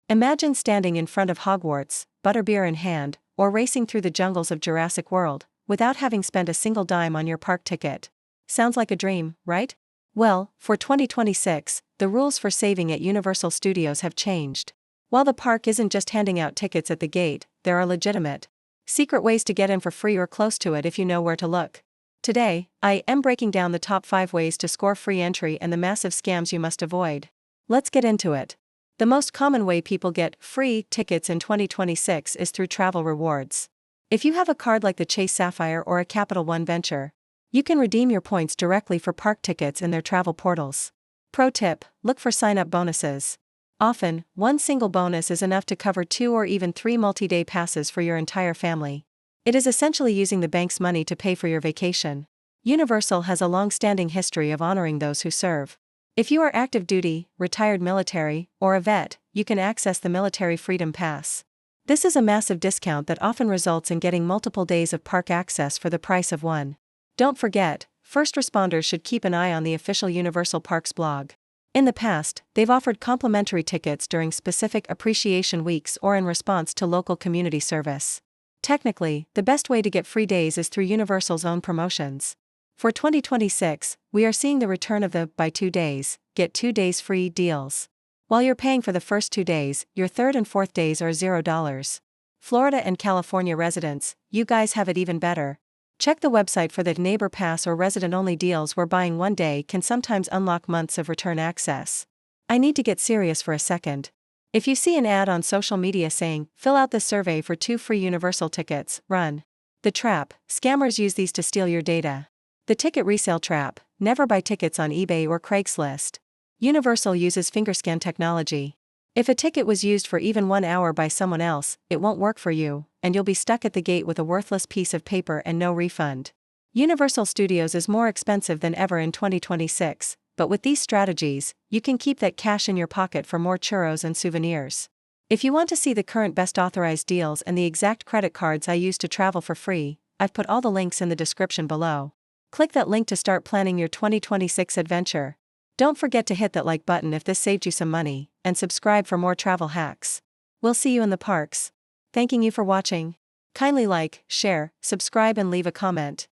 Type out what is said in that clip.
Imagine standing in front of Hogwarts, butterbeer in hand, or racing through the jungles of Jurassic World, without having spent a single dime on your park ticket. Sounds like a dream, right? Well, for 2026, the rules for saving at Universal Studios have changed. While the park isn't just handing out tickets at the gate, there are legitimate, secret ways to get in for free or close to it if you know where to look. Today, I am breaking down the top 5 ways to score free entry and the massive scams you must avoid. Let's get into it. The most common way people get free tickets in 2026 is through travel rewards. If you have a card like the Chase Sapphire or a Capital One Venture, you can redeem your points directly for park tickets in their travel portals. Pro tip: look for sign-up bonuses. Often, one single bonus is enough to cover 2 or even 3 multi-day passes for your entire family. It is essentially using the bank's money to pay for your vacation. Universal has a long-standing history of honoring those who serve. If you are active duty, retired military, or a vet, you can access the Military Freedom Pass. This is a massive discount that often results in getting multiple days of park access for the price of one. Don't forget, first responders should keep an eye on the official Universal Parks blog. In the past, they've offered complimentary tickets during specific appreciation weeks or in response to local community service. Technically, the best way to get free days is through Universal's own promotions. For 2026, we are seeing the return of the buy 2 days, get 2 days free deals. While you're paying for the first 2 days, your third and fourth days are $0. Florida and California residents, you guys have it even better. Check the website for the Neighbor Pass or resident-only deals where buying 1 day can sometimes unlock months of return access. I need to get serious for a second. If you see an ad on social media saying, "Fill out this survey for 2 free Universal tickets," run. The trap: scammers use these to steal your data. The ticket resale trap: never buy tickets on eBay or Craigslist. Universal uses fingerscan technology. If a ticket was used for even 1 hour by someone else, it won't work for you, and you'll be stuck at the gate with a worthless piece of paper and no refund. Universal Studios is more expensive than ever in 2026, but with these strategies, you can keep that cash in your pocket for more churros and souvenirs. If you want to see the current best authorized deals and the exact credit cards I use to travel for free, I've put all the links in the description below. Click that link to start planning your 2026 adventure. Don't forget to hit that like button if this saved you some money, and subscribe for more travel hacks. We'll see you in the parks. Thanking you for watching. Kindly like, share, subscribe and leave a comment.